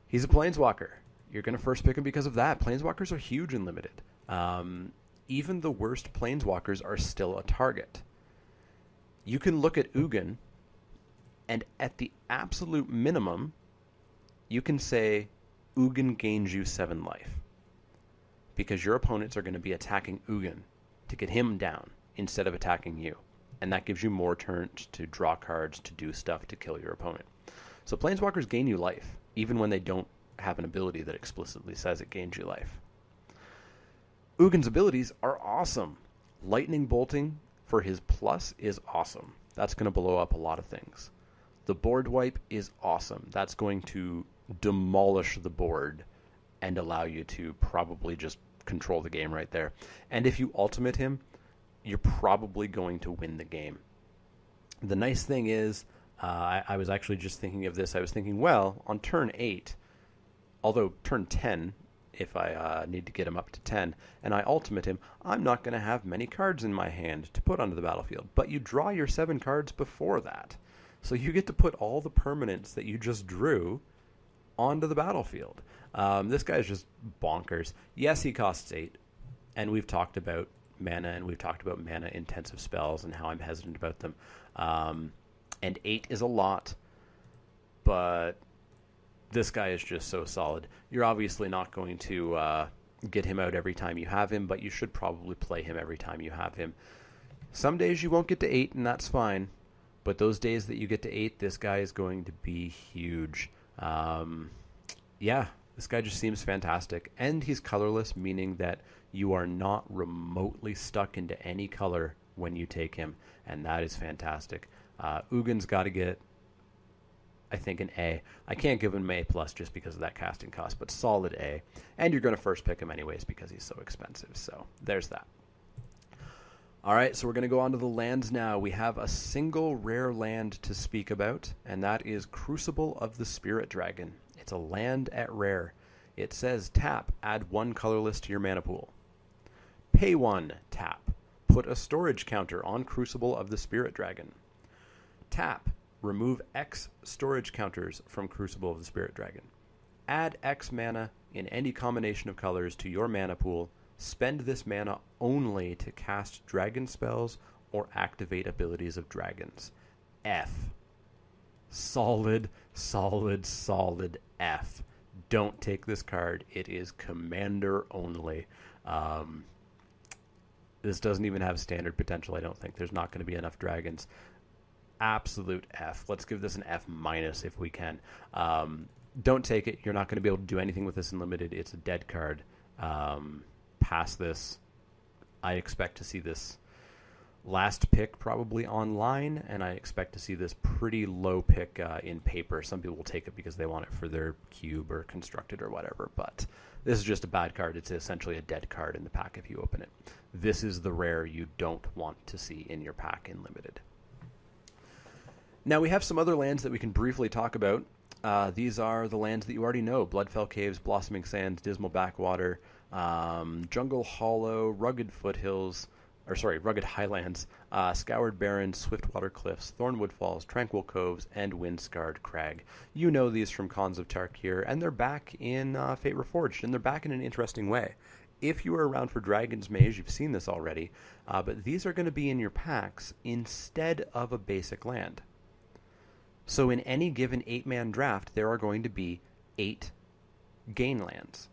He's a Planeswalker. You're going to first pick him because of that. Planeswalkers are huge and limited. Even the worst Planeswalkers are still a target. You can look at Mugen, and at the absolute minimum, you can say Mugen gains you 7 life. Because your opponents are going to be attacking Mugen to get him down instead of attacking you. And that gives you more turns to draw cards, to do stuff, to kill your opponent. So Planeswalkers gain you life, even when they don't have an ability that explicitly says it gains you life. Mugen's abilities are awesome. Lightning bolting for his plus is awesome. That's going to blow up a lot of things. The board wipe is awesome. That's going to demolish the board and allow you to probably just control the game right there. And if you ultimate him, you're probably going to win the game. The nice thing is, I was actually just thinking of this. I was thinking, well, on turn 8, although turn 10, if I need to get him up to 10, and I ultimate him, I'm not going to have many cards in my hand to put onto the battlefield. But you draw your 7 cards before that. So you get to put all the permanents that you just drew onto the battlefield. This guy's just bonkers. Yes, he costs 8, and we've talked about mana, and we've talked about mana-intensive spells and how I'm hesitant about them. And 8 is a lot, but this guy is just so solid. You're obviously not going to get him out every time you have him, but you should probably play him every time you have him. Some days you won't get to 8, and that's fine, but those days that you get to 8, this guy is going to be huge. Yeah, this guy just seems fantastic, and he's colorless, meaning that you are not remotely stuck into any color when you take him, and that is fantastic. Ugin's got to get, I think, an A. I can't give him an A+ just because of that casting cost, but solid A. And you're going to first pick him anyways because he's so expensive, so there's that. All right, so we're going to go on to the lands now. We have a single rare land to speak about, and that is Crucible of the Spirit Dragon. It's a land at rare. It says tap, add 1 colorless to your mana pool. Pay 1, tap. Put a storage counter on Crucible of the Spirit Dragon. Tap, remove X storage counters from Crucible of the Spirit Dragon. Add X mana in any combination of colors to your mana pool. Spend this mana only to cast dragon spells or activate abilities of dragons. F. Solid, solid, solid F. Don't take this card. It is commander only. This doesn't even have standard potential, I don't think. There's not going to be enough dragons. Absolute F. Let's give this an F- if we can. Don't take it. You're not going to be able to do anything with this in limited. It's a dead card. Past this, I expect to see this last pick probably online, and I expect to see this pretty low pick in paper. Some people will take it because they want it for their cube or constructed or whatever, but this is just a bad card. It's essentially a dead card in the pack if you open it. This is the rare you don't want to see in your pack in limited. Now we have some other lands that we can briefly talk about. These are the lands that you already know: Bloodfell Caves, Blossoming Sands, Dismal Backwater, Jungle Hollow, Rugged Highlands, Scoured Barrens, Swiftwater Cliffs, Thornwood Falls, Tranquil Coves, and Windscarred Crag. You know these from Khans of Tarkir, and they're back in Fate Reforged, and they're back in an interesting way. If you were around for Dragon's Maze, you've seen this already, but these are going to be in your packs instead of a basic land. So in any given 8-man draft, there are going to be 8 gain lands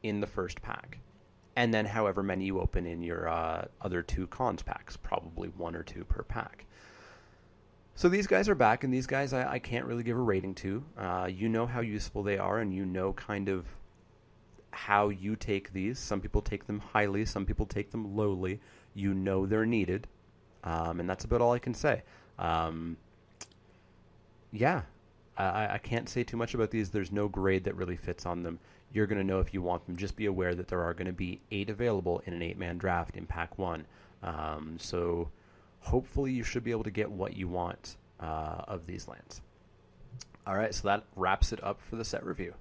in the first pack. And then however many you open in your other 2 cons packs, probably 1 or 2 per pack. So these guys are back, and these guys I can't really give a rating to. You know how useful they are, and you know kind of how you take these. Some people take them highly, some people take them lowly. You know they're needed, and that's about all I can say. Yeah, I can't say too much about these. There's no grade that really fits on them. You're going to know if you want them. Just be aware that there are going to be 8 available in an 8-man draft in Pack 1. So hopefully you should be able to get what you want of these lands. All right, so that wraps it up for the set review.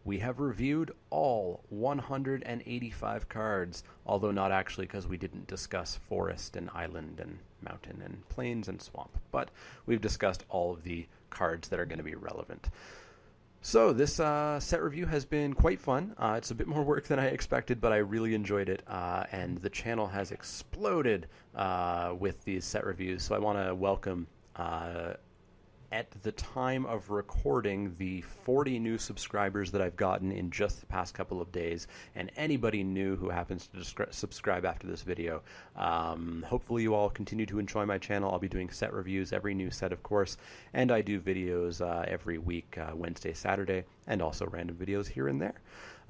We have reviewed all 185 cards, although not actually because we didn't discuss forest and island and mountain and plains and swamp. But we've discussed all of the cards that are going to be relevant. So this set review has been quite fun. It's a bit more work than I expected, but I really enjoyed it. And the channel has exploded with these set reviews. So I want to welcome, at the time of recording, the 40 new subscribers that I've gotten in just the past couple of days, and anybody new who happens to subscribe after this video. Hopefully you all continue to enjoy my channel. I'll be doing set reviews, every new set of course, and I do videos every week, Wednesday, Saturday, and also random videos here and there.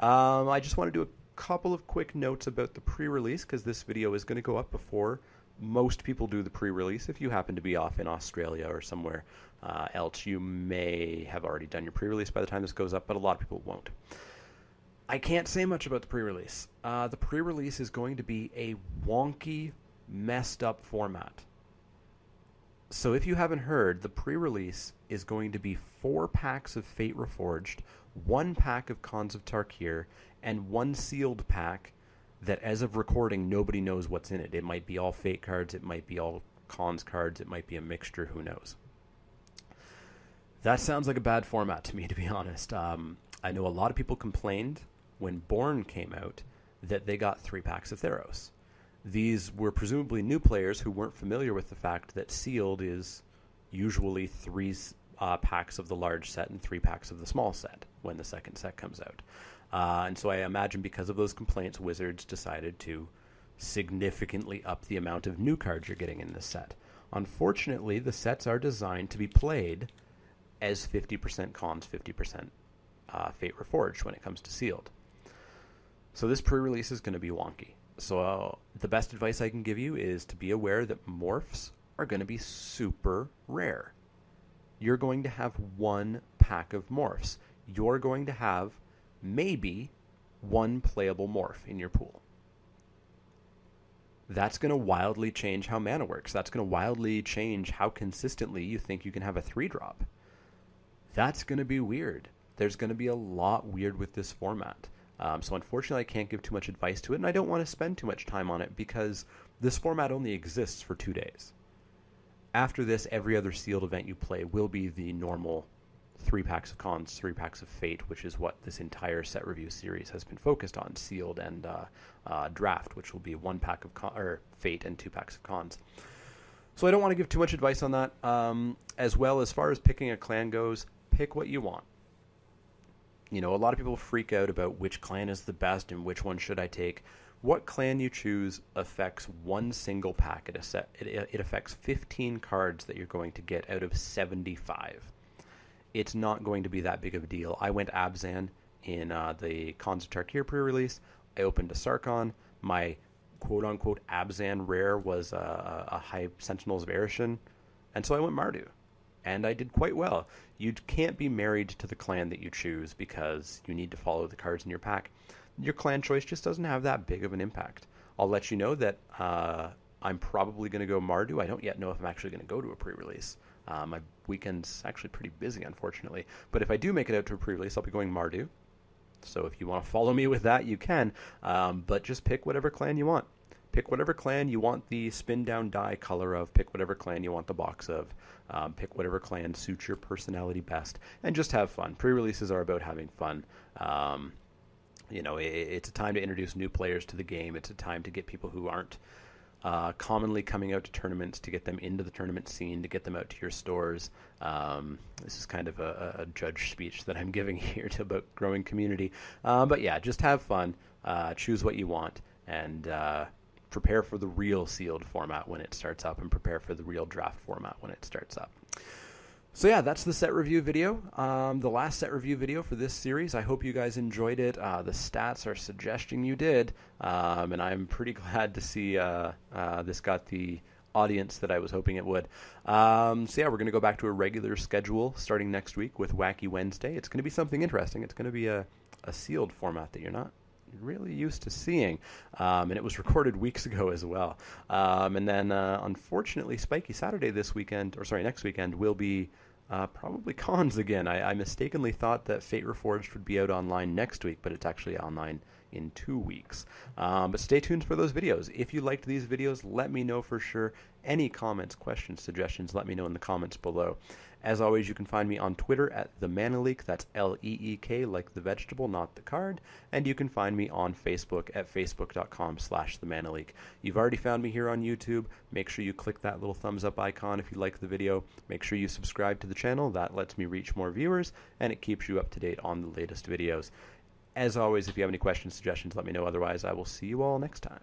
I just want to do a couple of quick notes about the pre-release, because this video is going to go up before most people do the pre-release. If you happen to be off in Australia or somewhere else, you may have already done your pre-release by the time this goes up, but a lot of people won't. I can't say much about the pre-release. The pre-release is going to be a wonky, messed up format. So if you haven't heard, the pre-release is going to be 4 packs of Fate Reforged, 1 pack of Cons of Tarkir, and 1 sealed pack that, as of recording, nobody knows what's in it. It might be all Fate cards, it might be all Cons cards, it might be a mixture, who knows. That sounds like a bad format to me, to be honest. I know a lot of people complained when Born came out that they got 3 packs of Theros. These were presumably new players who weren't familiar with the fact that sealed is usually 3 packs of the large set and 3 packs of the small set when the second set comes out. And so I imagine because of those complaints, Wizards decided to significantly up the amount of new cards you're getting in this set. Unfortunately, the sets are designed to be played as 50% Cons, 50% Fate Reforged when it comes to sealed. So this pre-release is going to be wonky. So the best advice I can give you is to be aware that morphs are going to be super rare. You're going to have 1 pack of morphs. You're going to have maybe 1 playable morph in your pool. That's going to wildly change how mana works. That's going to wildly change how consistently you think you can have a 3-drop. That's going to be weird. There's going to be a lot weird with this format. So unfortunately, I can't give too much advice to it, and I don't want to spend too much time on it because this format only exists for 2 days. After this, every other sealed event you play will be the normal 3 packs of Cons, 3 packs of Fate, which is what this entire set review series has been focused on, sealed and draft, which will be 1 pack of Fate and 2 packs of Cons. So I don't want to give too much advice on that. As well, as far as picking a clan goes, pick what you want. You know, a lot of people freak out about which clan is the best and which one should I take. What clan you choose affects 1 single pack. It affects 15 cards that you're going to get out of 75. It's not going to be that big of a deal. I went Abzan in the Cons of Tarkir pre-release. I opened a Sarkon. My quote-unquote Abzan rare was a High Sentinels of Erishan. And so I went Mardu. And I did quite well. You can't be married to the clan that you choose because you need to follow the cards in your pack. Your clan choice just doesn't have that big of an impact. I'll let you know that I'm probably going to go Mardu. I don't yet know if I'm actually going to go to a pre-release. My weekend's actually pretty busy, unfortunately. But if I do make it out to a pre-release, I'll be going Mardu. So if you want to follow me with that, you can. But just pick whatever clan you want. Pick whatever clan you want the spin down die color of. Pick whatever clan you want the box of. Pick whatever clan suits your personality best. And just have fun. Pre-releases are about having fun. You know, it's a time to introduce new players to the game. It's a time to get people who aren't commonly coming out to tournaments, to get them into the tournament scene, to get them out to your stores. This is kind of a judge speech that I'm giving here about growing community. But yeah, just have fun. Choose what you want. And prepare for the real sealed format when it starts up, and prepare for the real draft format when it starts up. So yeah, that's the set review video. The last set review video for this series. I hope you guys enjoyed it. The stats are suggesting you did, and I'm pretty glad to see this got the audience that I was hoping it would. So yeah, we're going to go back to a regular schedule starting next week with Wacky Wednesday. It's going to be something interesting. It's going to be a sealed format that you're not really used to seeing, and it was recorded weeks ago as well. And then unfortunately, Spiky Saturday next weekend will be probably Cons again. I mistakenly thought that Fate Reforged would be out online next week, but it's actually online in 2 weeks. But stay tuned for those videos. If you liked these videos, let me know for sure. Any comments, questions, suggestions, let me know in the comments below. As always, you can find me on Twitter at the Mana Leek. That's L-E-E-K, like the vegetable, not the card. And you can find me on Facebook at facebook.com/themanaleek. You've already found me here on YouTube. Make sure you click that little thumbs up icon if you like the video. Make sure you subscribe to the channel. That lets me reach more viewers, and it keeps you up to date on the latest videos. As always, if you have any questions, suggestions, let me know. Otherwise, I will see you all next time.